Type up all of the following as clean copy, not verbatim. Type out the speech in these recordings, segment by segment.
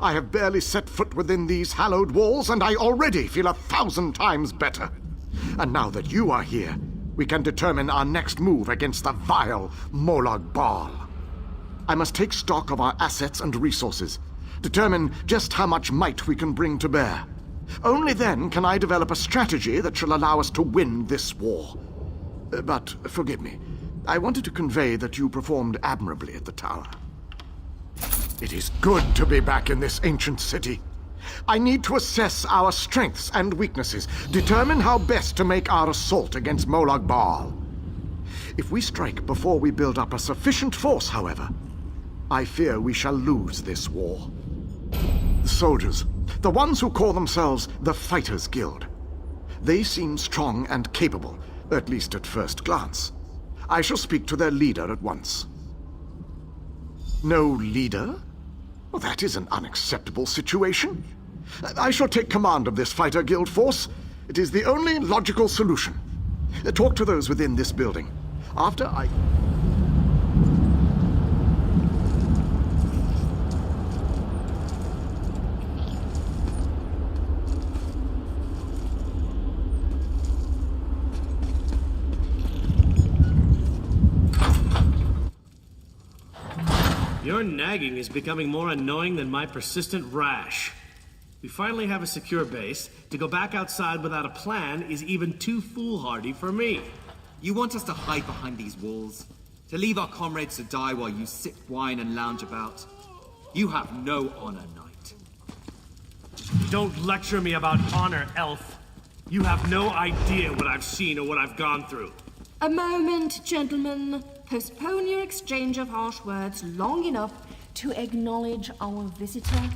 I have barely set foot within these hallowed walls, and I already feel 1,000 times better. And now that you are here, we can determine our next move against the vile Molag Bal. I must take stock of our assets and resources, determine just how much might we can bring to bear. Only then can I develop a strategy that shall allow us to win this war. But forgive me, I wanted to convey that you performed admirably at the tower. It is good to be back in this ancient city. I need to assess our strengths and weaknesses, determine how best to make our assault against Molag Bal. If we strike before we build up a sufficient force, however, I fear we shall lose this war. The soldiers, the ones who call themselves the Fighters Guild, they seem strong and capable, at least at first glance. I shall speak to their leader at once. No leader? Well, that is an unacceptable situation. I shall take command of this Fighter Guild force. It is the only logical solution. Talk to those within this building. After I... Your nagging is becoming more annoying than my persistent rash. We finally have a secure base. To go back outside without a plan is even too foolhardy for me. You want us to hide behind these walls? To leave our comrades to die while you sip wine and lounge about? You have no honor, knight. Don't lecture me about honor, elf. You have no idea what I've seen or what I've gone through. A moment, gentlemen. Postpone your exchange of harsh words long enough to acknowledge our visitor.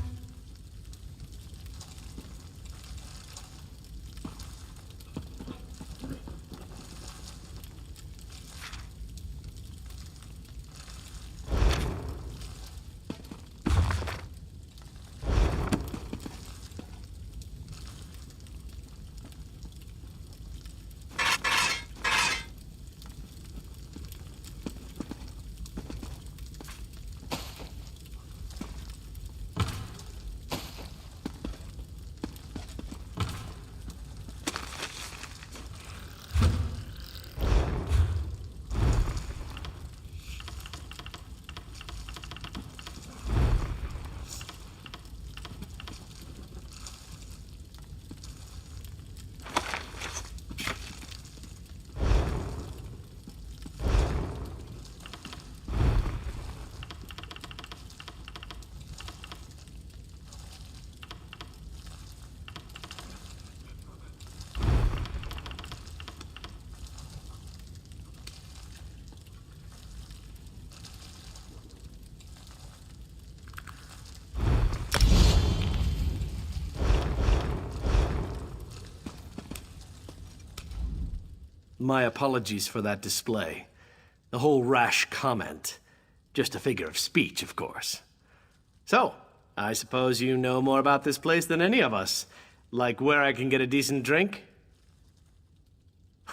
My apologies for that display. The whole rash comment. Just a figure of speech, of course. So, I suppose you know more about this place than any of us. Like where I can get a decent drink?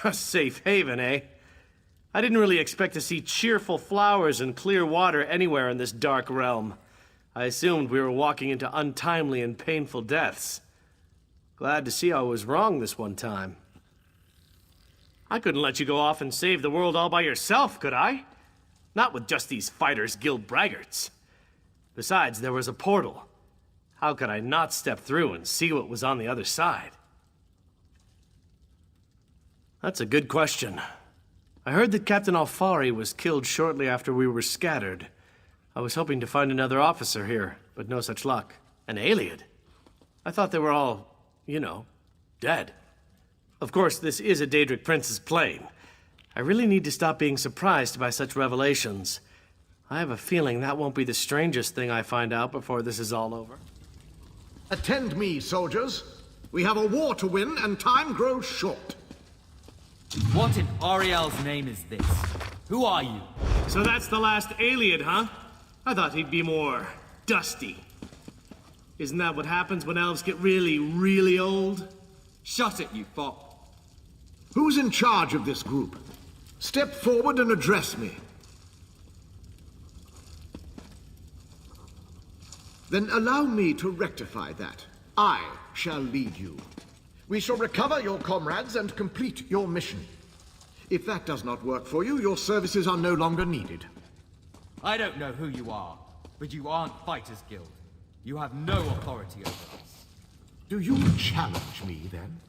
A safe haven, eh? I didn't really expect to see cheerful flowers and clear water anywhere in this dark realm. I assumed we were walking into untimely and painful deaths. Glad to see I was wrong this one time. I couldn't let you go off and save the world all by yourself, could I? Not with just these Fighters Guild braggarts. Besides, there was a portal. How could I not step through and see what was on the other side? That's a good question. I heard that Captain Alfari was killed shortly after we were scattered. I was hoping to find another officer here, but no such luck. An Iliad? I thought they were all, dead. Of course, this is a Daedric Prince's plane. I really need to stop being surprised by such revelations. I have a feeling that won't be the strangest thing I find out before this is all over. Attend me, soldiers. We have a war to win, and time grows short. What in Ariel's name is this? Who are you? So that's the last Iliad, huh? I thought he'd be more dusty. Isn't that what happens when elves get really, really old? Shut it, you fop. Who's in charge of this group? Step forward and address me. Then allow me to rectify that. I shall lead you. We shall recover your comrades and complete your mission. If that does not work for you, your services are no longer needed. I don't know who you are, but you aren't Fighters Guild. You have no authority over us. Do you challenge me, then?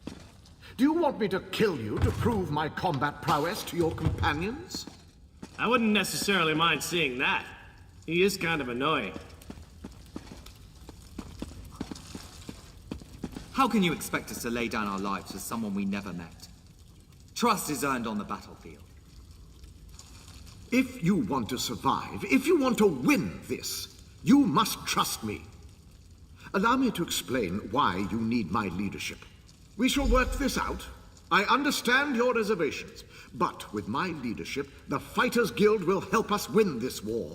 Do you want me to kill you to prove my combat prowess to your companions? I wouldn't necessarily mind seeing that. He is kind of annoying. How can you expect us to lay down our lives for someone we never met? Trust is earned on the battlefield. If you want to survive, if you want to win this, you must trust me. Allow me to explain why you need my leadership. We shall work this out. I understand your reservations, but with my leadership, the Fighters Guild will help us win this war.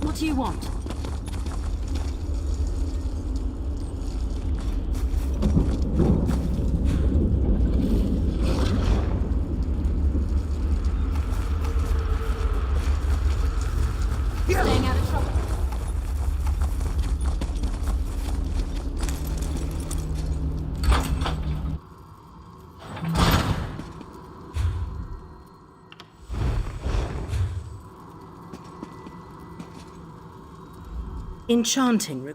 What do you want? Staying out of trouble. Enchanting.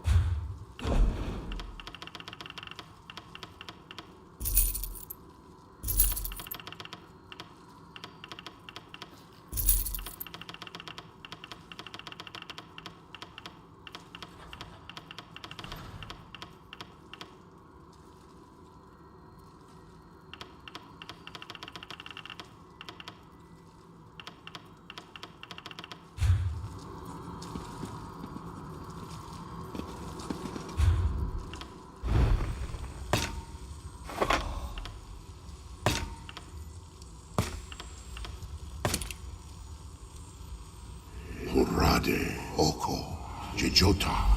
Kurade, Oko, Jijota.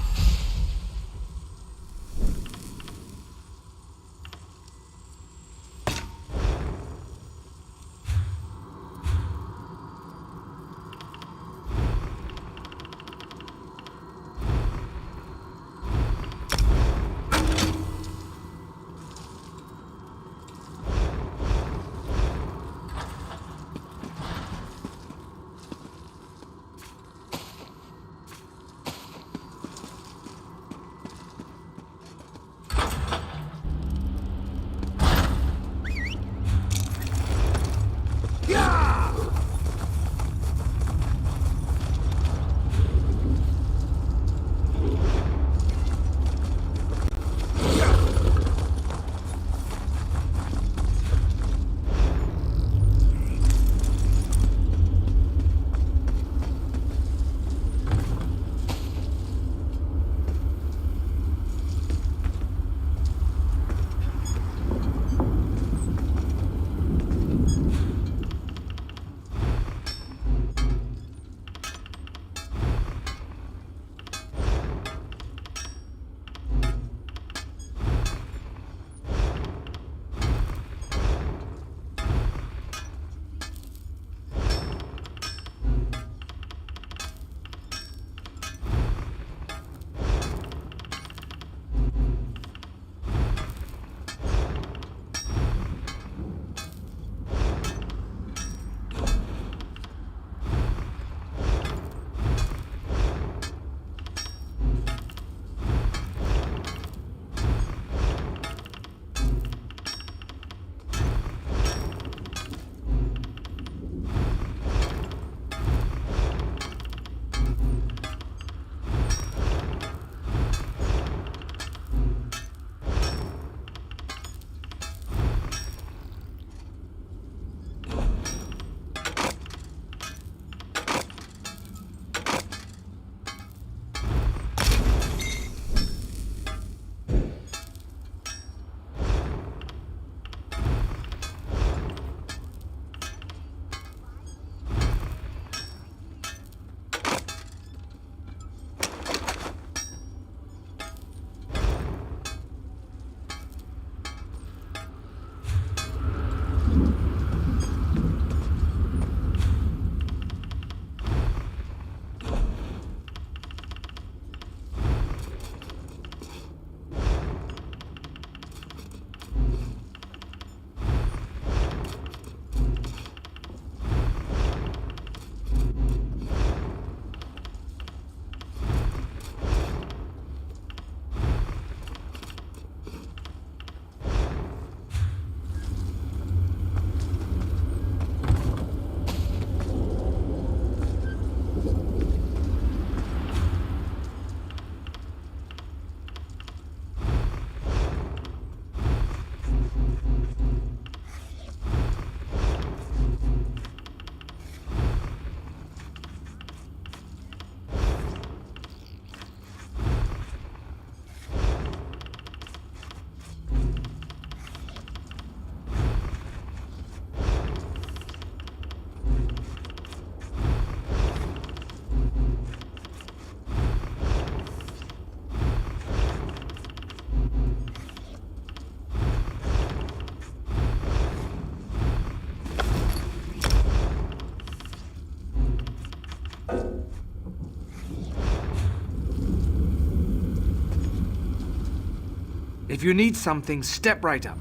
If you need something, step right up.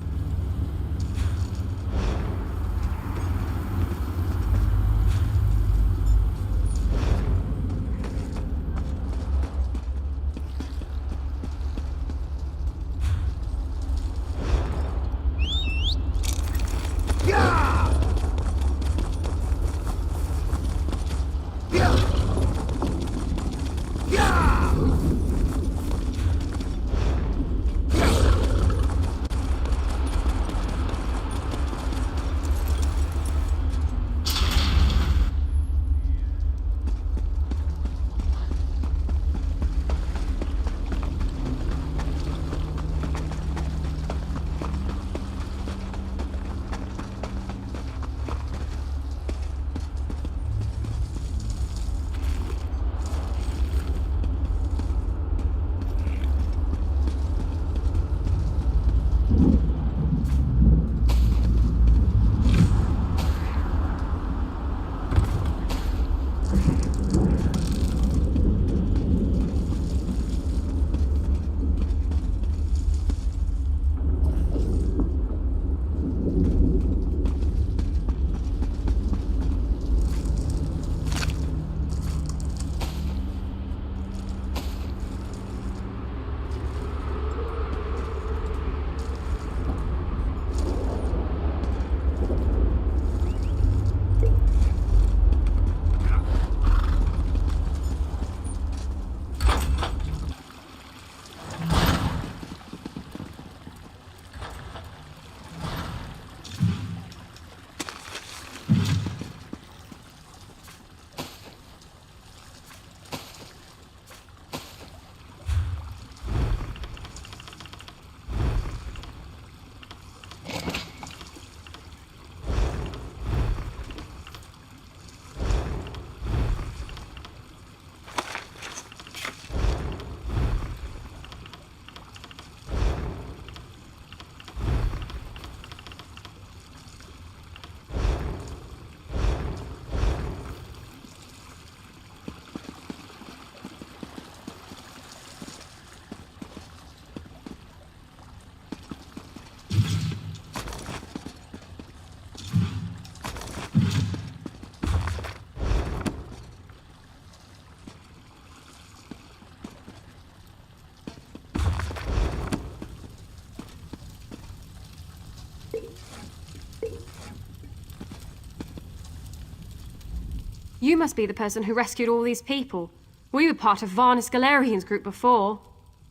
You must be the person who rescued all these people. We were part of Varnus Galerian's group before.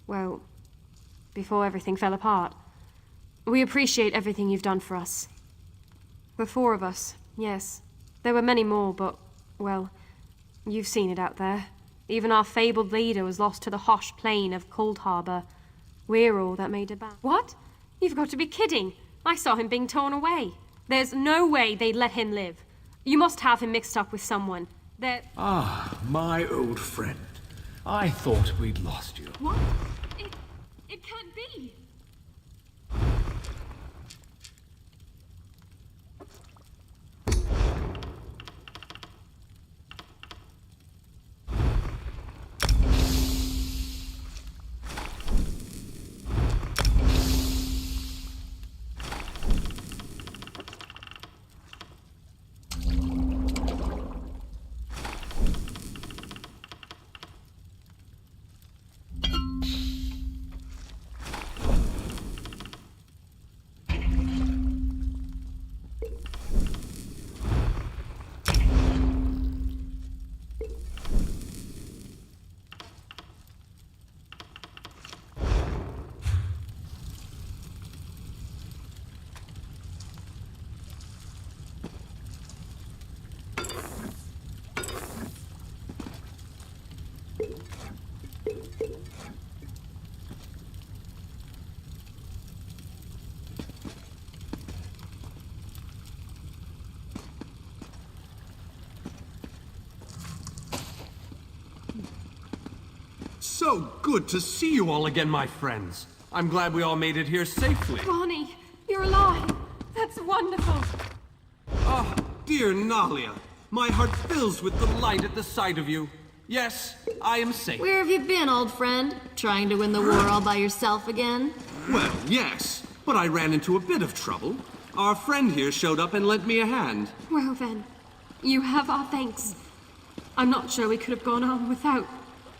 Well, before everything fell apart. We appreciate everything you've done for us. The four of us, yes. There were many more, but, well, you've seen it out there. Even our fabled leader was lost to the Hosh plain of Cold Harbor. We're all that made it back. What? You've got to be kidding. I saw him being torn away. There's no way they'd let him live. You must have him mixed up with someone. Ah, my old friend. I thought we'd lost you. What? It can't be. So good to see you all again, my friends. I'm glad we all made it here safely. Barney, you're alive. That's wonderful. Oh, dear Nalia, my heart fills with delight at the sight of you. Yes, I am safe. Where have you been, old friend? Trying to win the war all by yourself again? Well, yes, but I ran into a bit of trouble. Our friend here showed up and lent me a hand. Well then, you have our thanks. I'm not sure we could have gone on without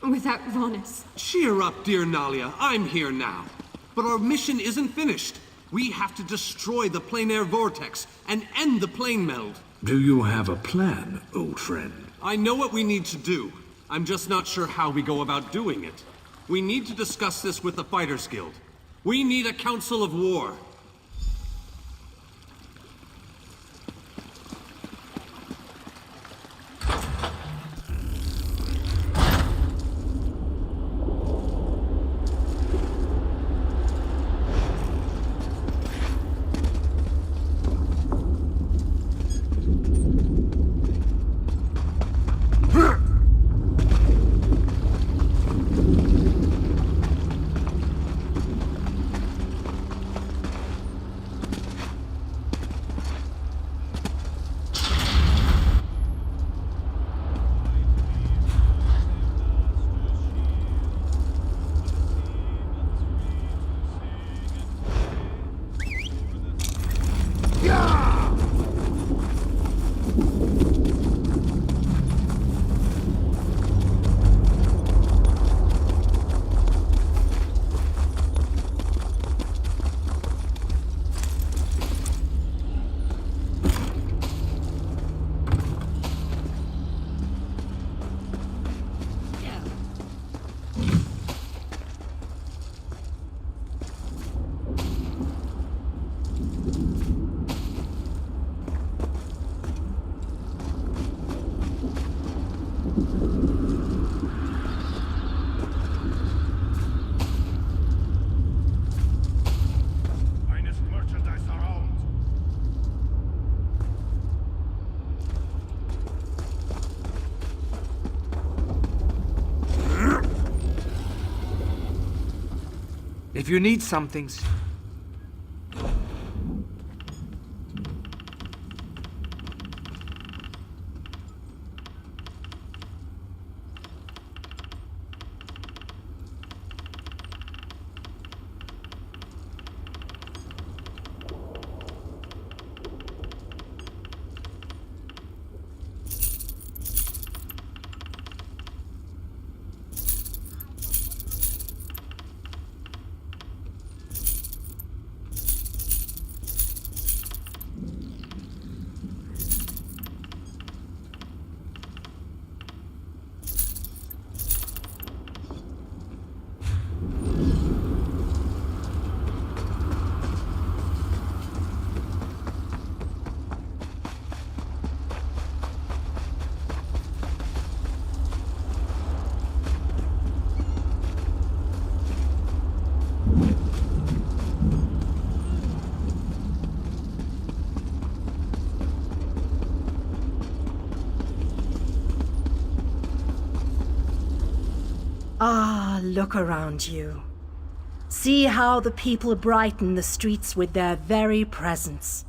Varnis. Cheer up, dear Nalia. I'm here now. But our mission isn't finished. We have to destroy the plein air vortex and end the plane meld. Do you have a plan, old friend? I know what we need to do. I'm just not sure how we go about doing it. We need to discuss this with the Fighters Guild. We need a council of war. If you need something... Ah, look around you. See how the people brighten the streets with their very presence.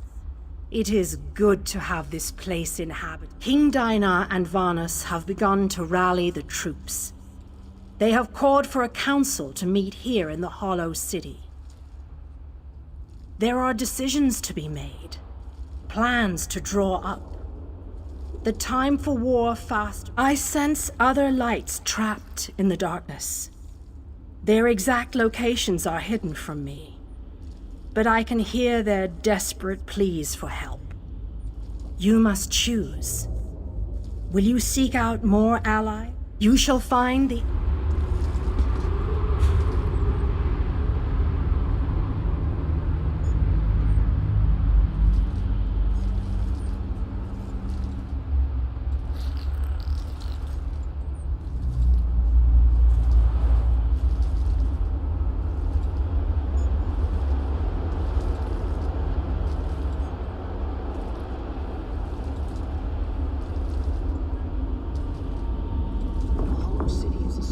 It is good to have this place inhabited. King Dinar and Varnus have begun to rally the troops. They have called for a council to meet here in the Hollow City. There are decisions to be made, plans to draw up. The time for war fast. I sense other lights trapped in the darkness. Their exact locations are hidden from me, but I can hear their desperate pleas for help. You must choose. Will you seek out more allies? You shall find the... Hollow City is a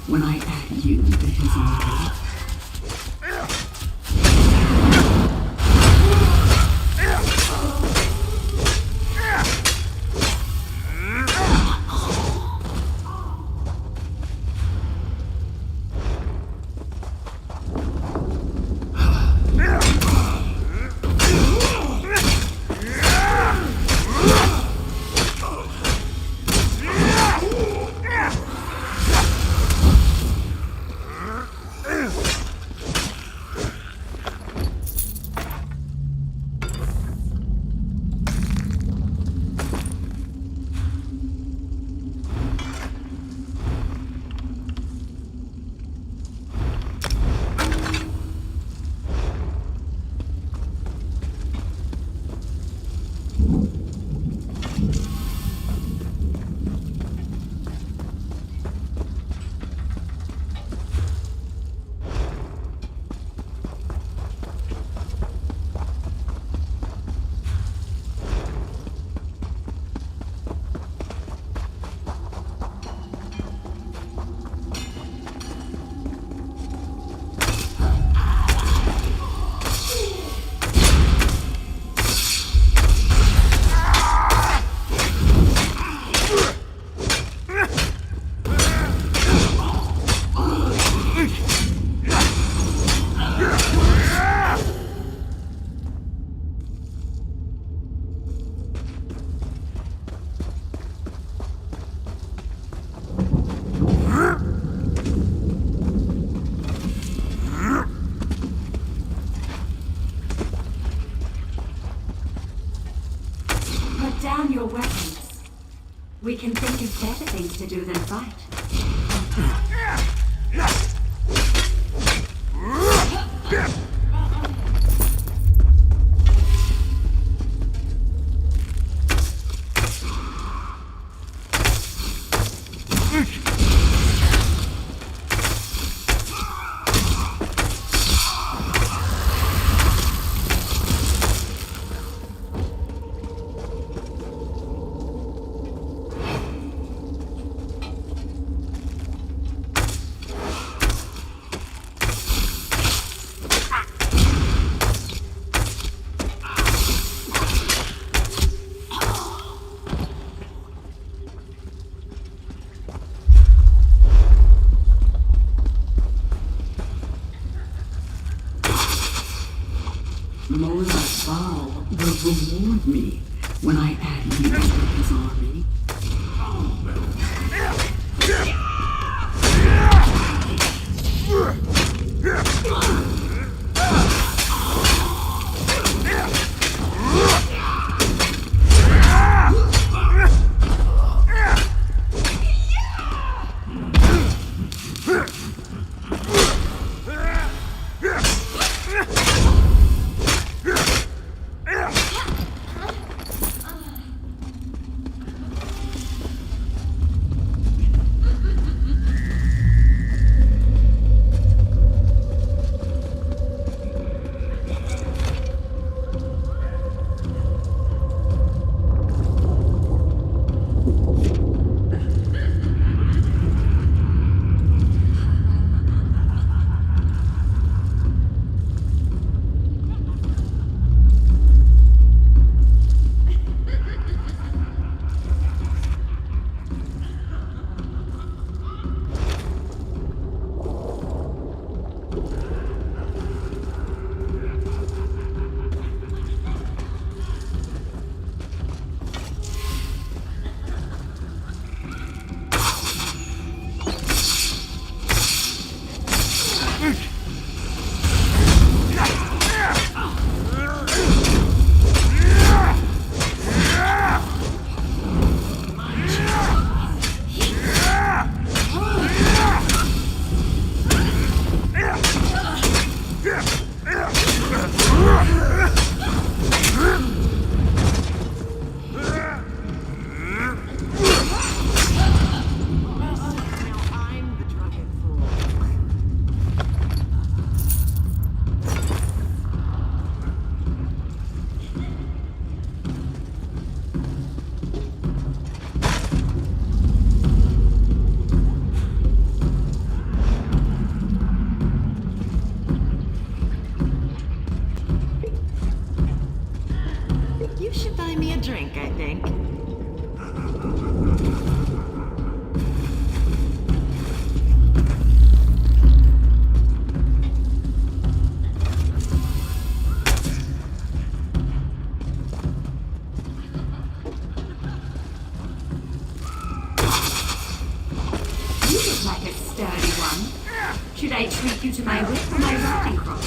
when I add you to his army? Down your weapons. We can think of better things to do than fight. Mola Baal will reward me when I add you to his army. I think. You look like a sturdy one. Should I treat you to my whip or my riding crop?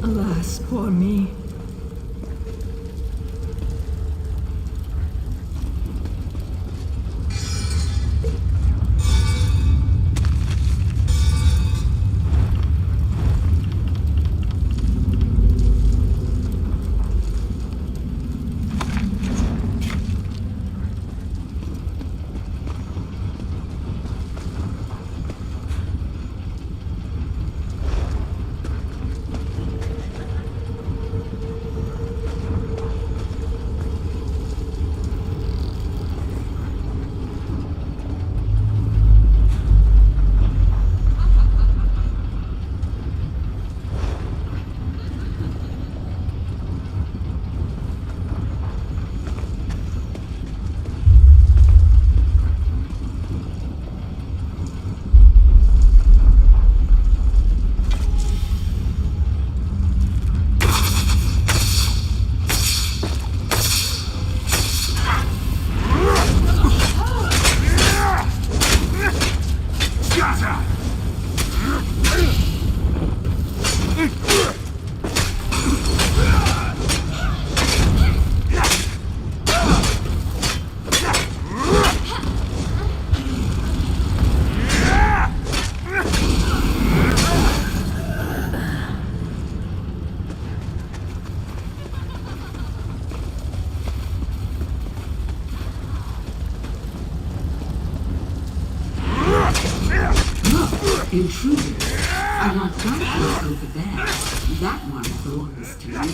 Alas, poor me. Intruders are not darkness over there. That one belongs to me.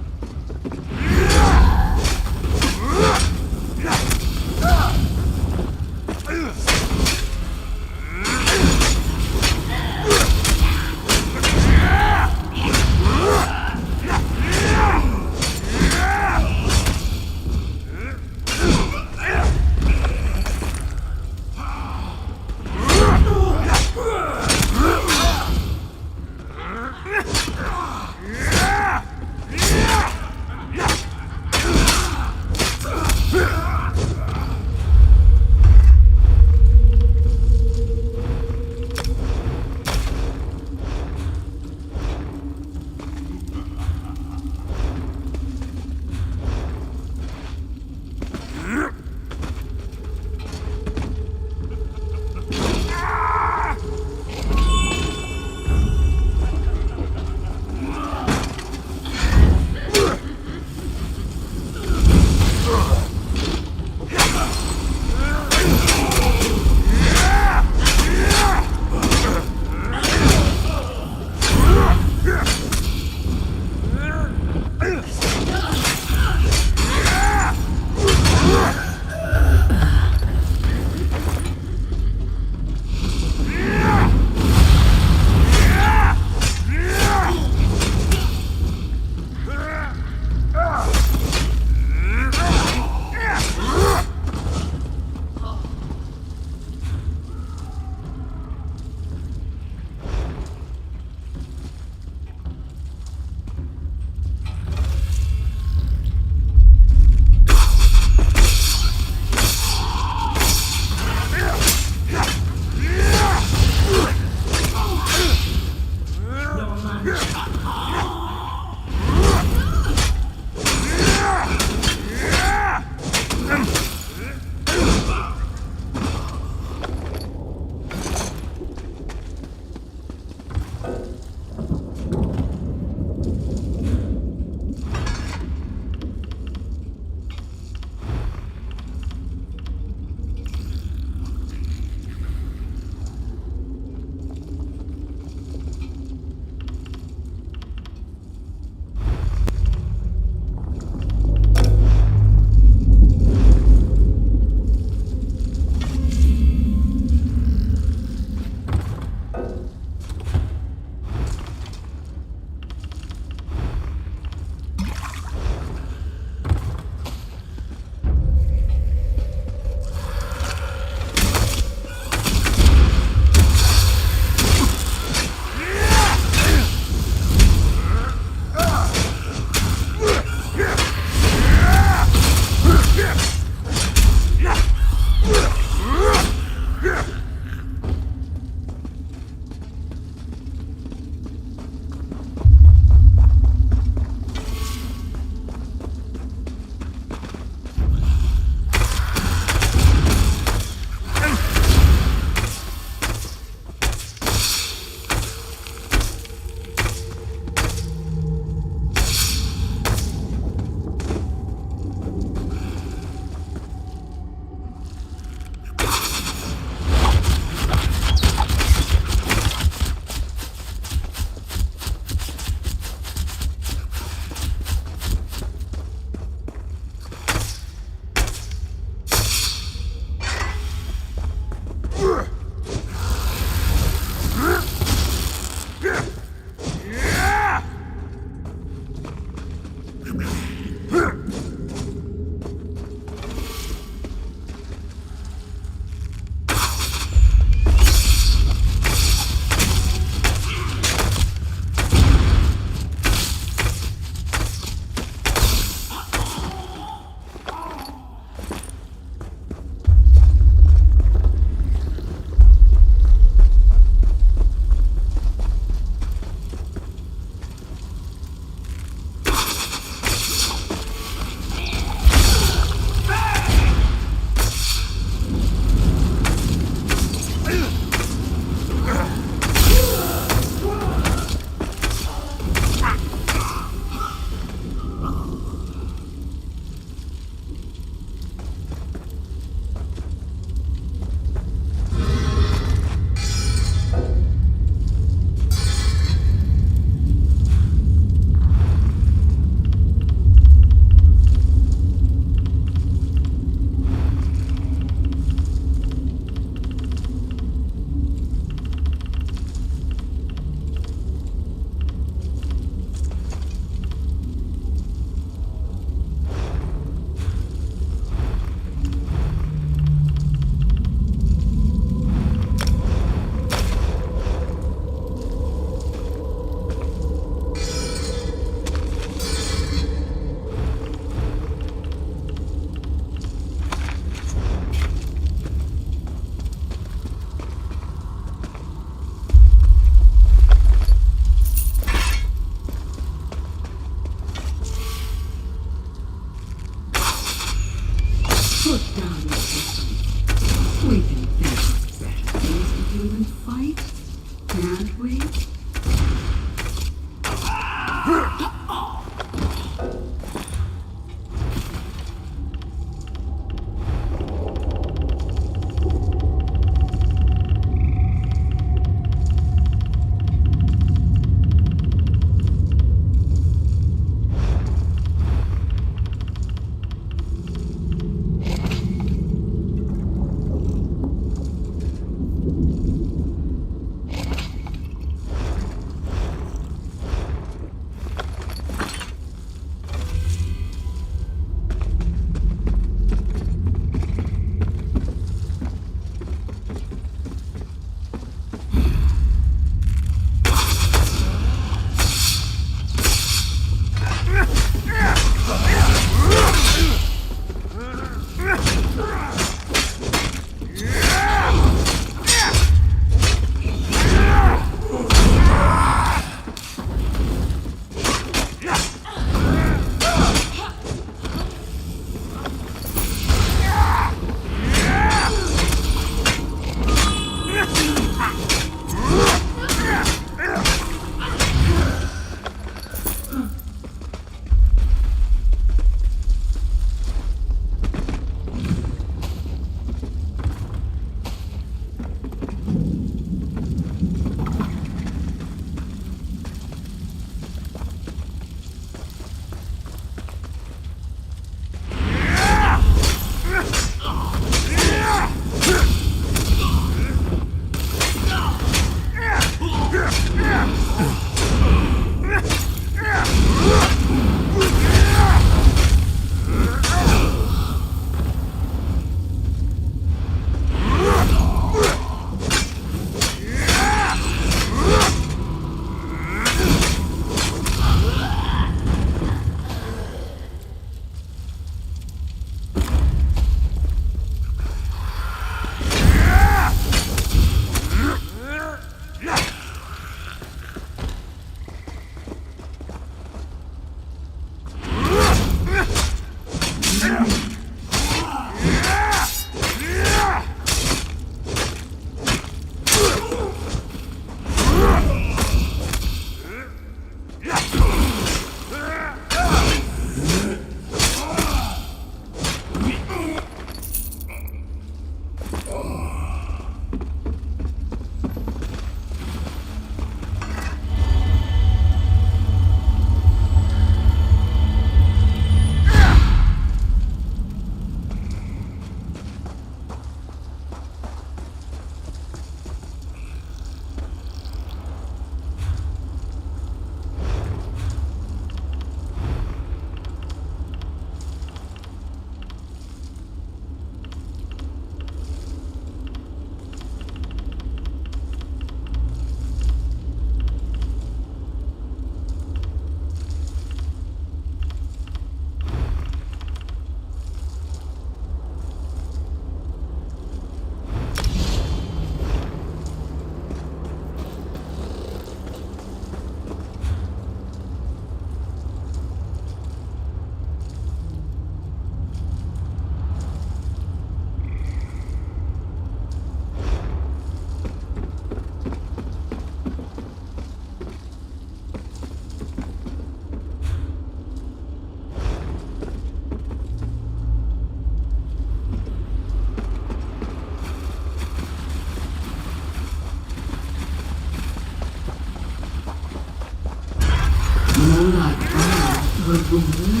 will reward me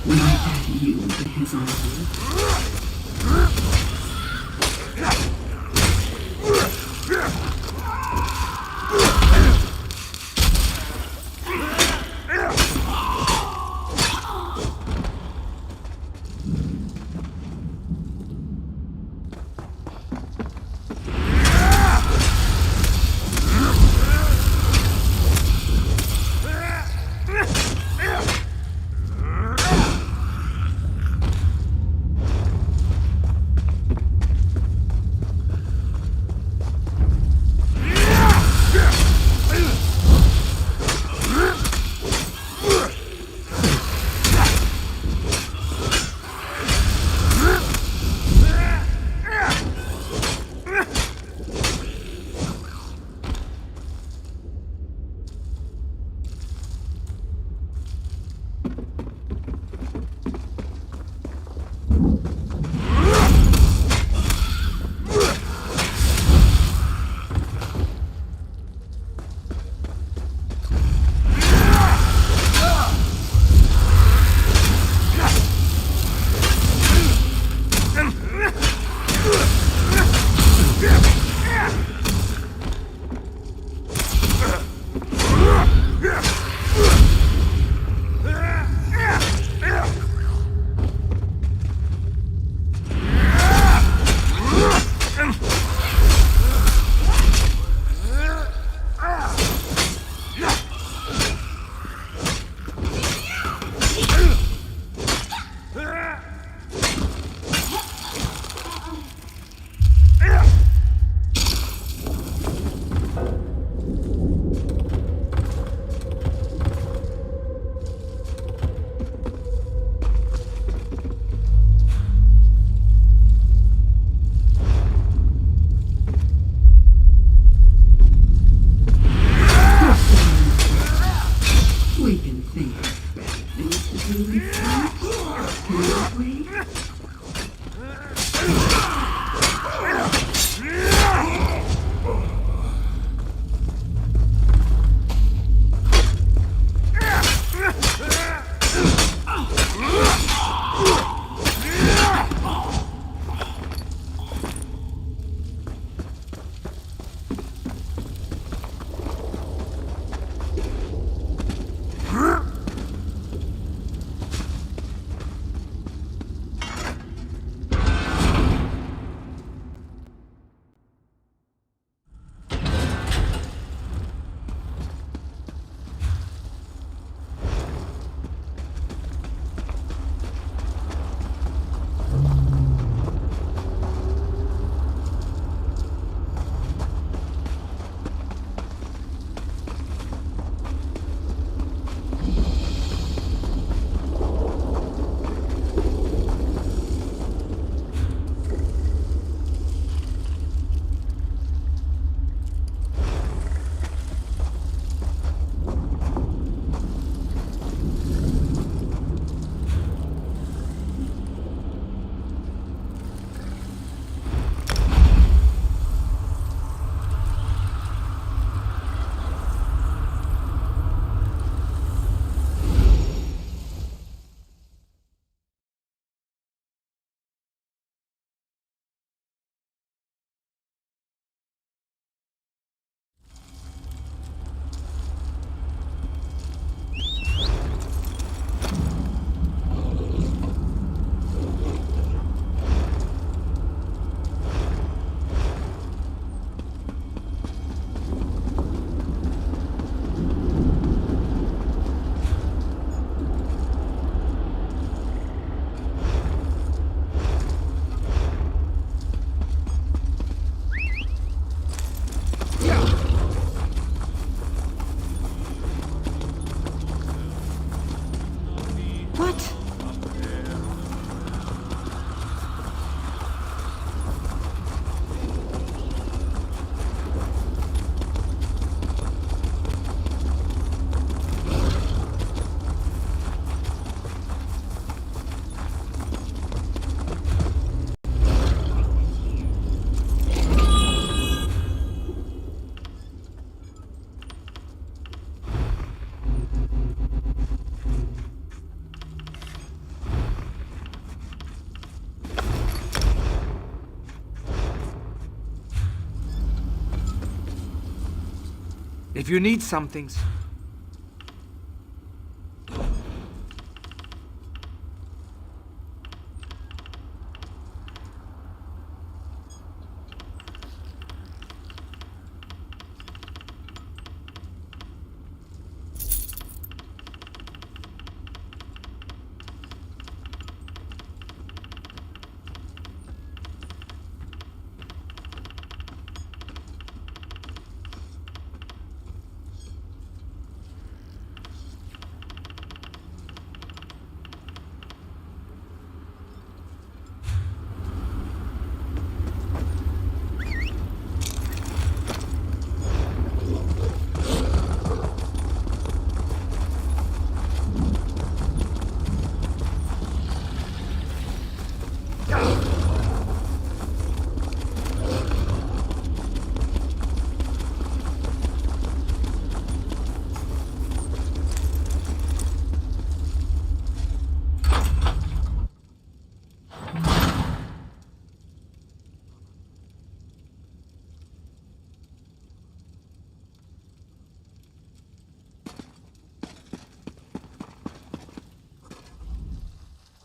when I add you to his army. If you need something...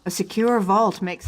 A secure vault makes...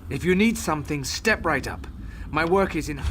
If you need something, step right up. My work is in...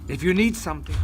If you need something...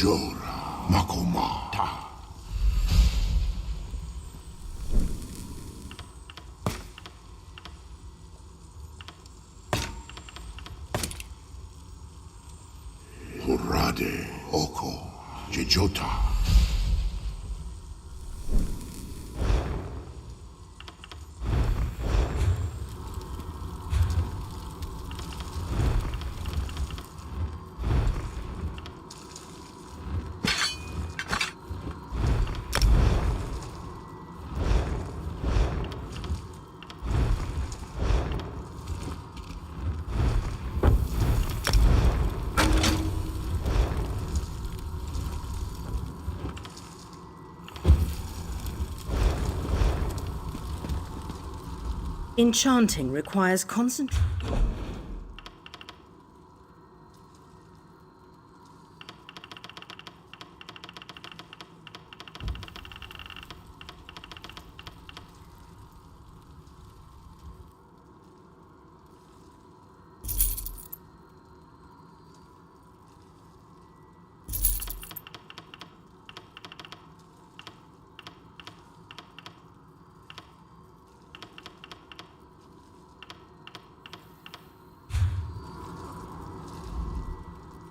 Jora Makomata. Kurade Oko Jejota. Enchanting requires concentration.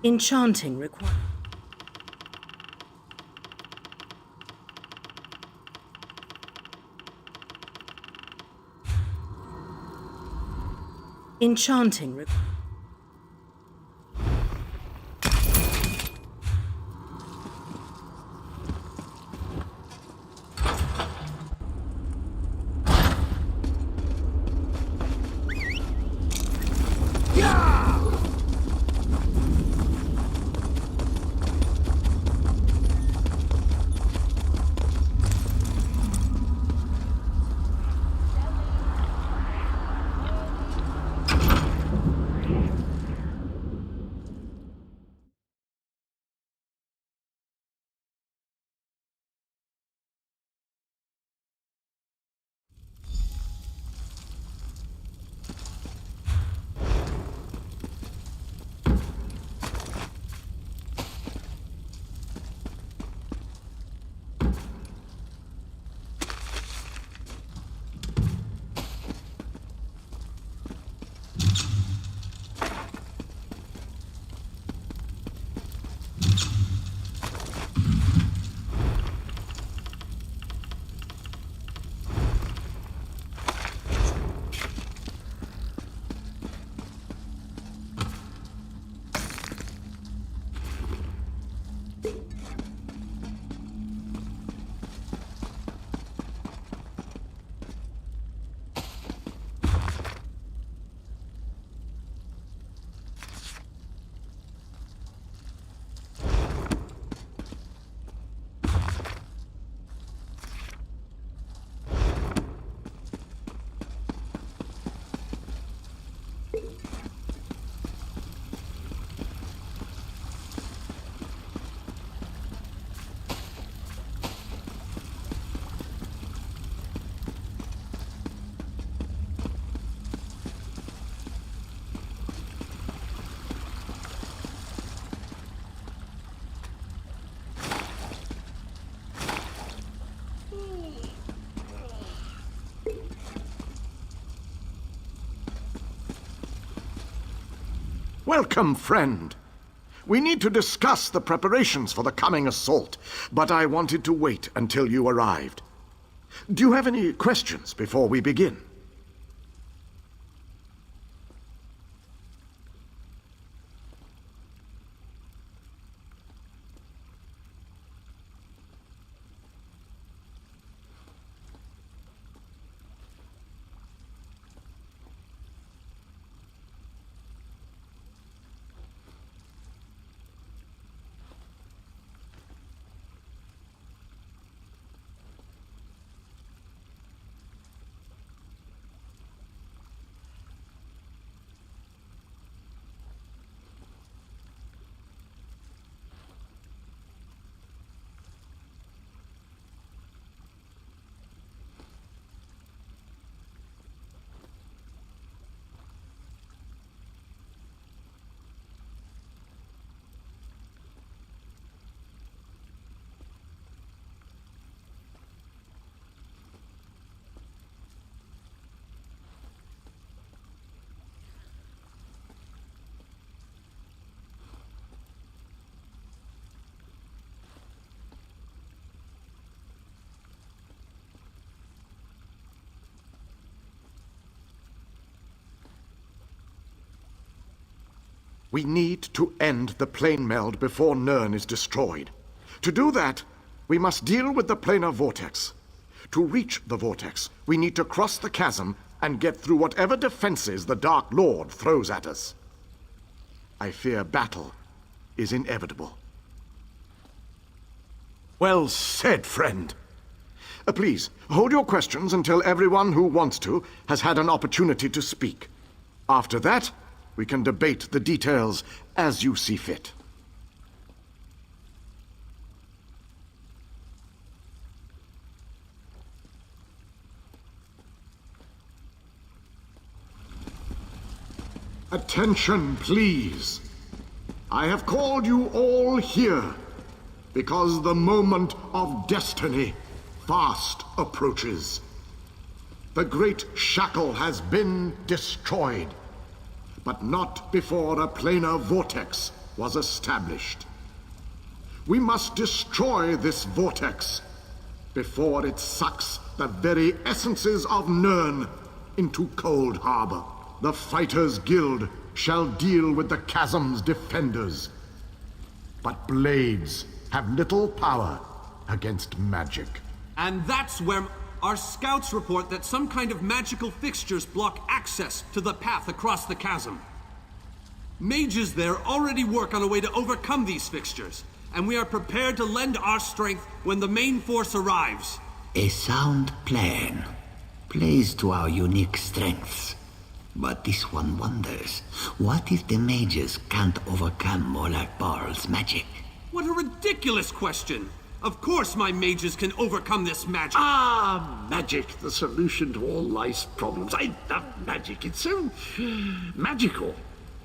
Enchanting requires... Enchanting requires... Welcome, friend. We need to discuss the preparations for the coming assault, but I wanted to wait until you arrived. Do you have any questions before we begin? We need to end the plane meld before Nirn is destroyed. To do that, we must deal with the planar vortex. To reach the vortex, we need to cross the chasm and get through whatever defenses the Dark Lord throws at us. I fear battle is inevitable. Well said, friend. Please, hold your questions until everyone who wants to has had an opportunity to speak. After that, we can debate the details as you see fit. Attention, please. I have called you all here because the moment of destiny fast approaches. The great shackle has been destroyed, but not before a planar vortex was established. We must destroy this vortex before it sucks the very essences of Nirn into Cold Harbor. The Fighters Guild shall deal with the chasm's defenders. But blades have little power against magic. And that's where our scouts report that some kind of magical fixtures block access to the path across the chasm. Mages there already work on a way to overcome these fixtures, and we are prepared to lend our strength when the main force arrives. A sound plan plays to our unique strengths. But this one wonders, what if the mages can't overcome Molag Bal's magic? What a ridiculous question! Of course my mages can overcome this magic! Ah, magic, the solution to all life's problems. I love magic, it's so magical.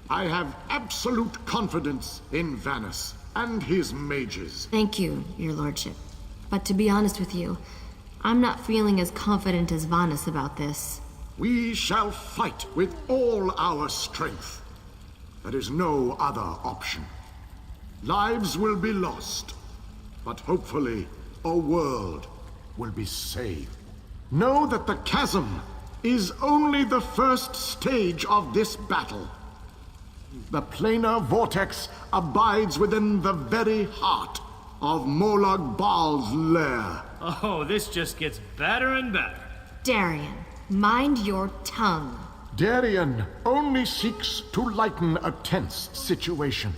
I have absolute confidence in Vanus and his mages. Thank you, your lordship. But to be honest with you, I'm not feeling as confident as Vanus about this. We shall fight with all our strength. There is no other option. Lives will be lost, but hopefully a world will be saved. Know that the chasm is only the first stage of this battle. The planar vortex abides within the very heart of Molag Bal's lair. Oh, this just gets better and better. Darian, mind your tongue. Darian only seeks to lighten a tense situation.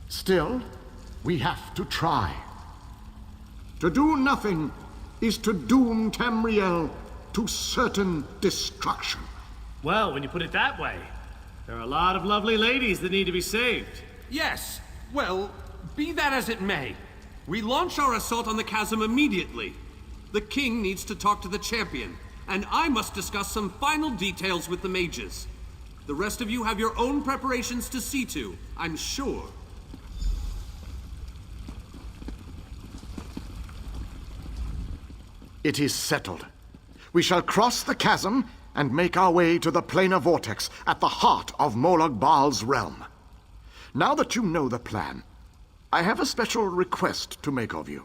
Still, we have to try. To do nothing is to doom Tamriel to certain destruction. Well, when you put it that way, there are a lot of lovely ladies that need to be saved. Yes, well, be that as it may. We launch our assault on the chasm immediately. The king needs to talk to the champion, and I must discuss some final details with the mages. The rest of you have your own preparations to see to, I'm sure. It is settled. We shall cross the chasm and make our way to the planar vortex at the heart of Molag Bal's realm. Now that you know the plan, I have a special request to make of you.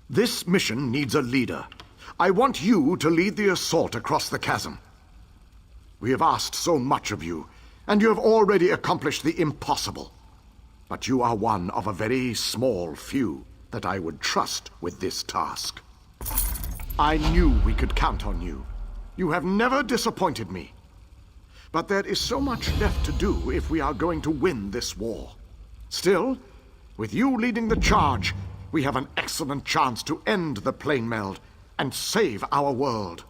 This mission needs a leader. I want you to lead the assault across the chasm. We have asked so much of you, and you have already accomplished the impossible. But you are one of a very small few that I would trust with this task. I knew we could count on you. You have never disappointed me. But there is so much left to do if we are going to win this war. Still, with you leading the charge, we have an excellent chance to end the plane meld and save our world.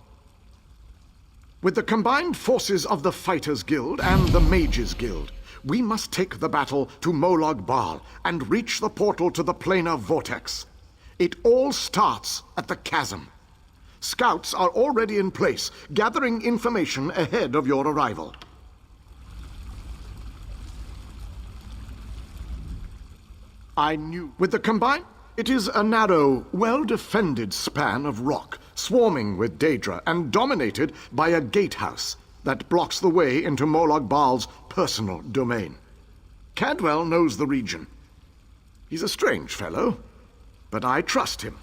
With the combined forces of the Fighters Guild and the Mages Guild, we must take the battle to Molag Bal and reach the portal to the planar vortex. It all starts at the chasm. Scouts are already in place, gathering information ahead of your arrival. I knew with the combined... It is a narrow, well-defended span of rock, swarming with Daedra and dominated by a gatehouse that blocks the way into Molag Bal's personal domain. Cadwell knows the region. He's a strange fellow, but I trust him.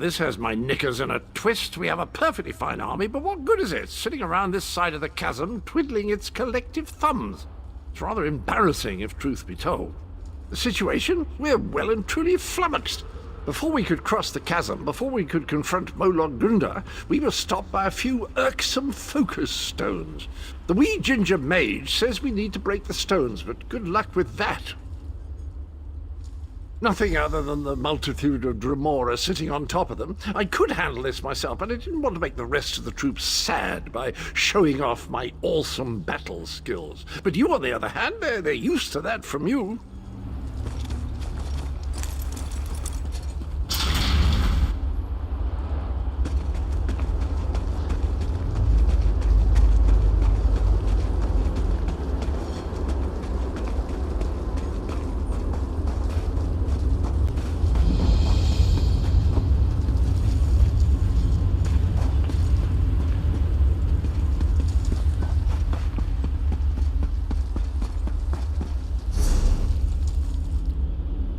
this has my knickers in a twist. We have a perfectly fine army, but what good is it sitting around this side of the chasm twiddling its collective thumbs? It's rather embarrassing, if truth be told. The situation? We're well and truly flummoxed. Before we could cross the chasm, before we could confront Molog Gunda, we were stopped by a few irksome focus stones. The wee ginger mage says we need to break the stones, but good luck with that. Nothing other than the multitude of Dremora sitting on top of them. I could handle this myself, but I didn't want to make the rest of the troops sad by showing off my awesome battle skills. But you, on the other hand, they're used to that from you.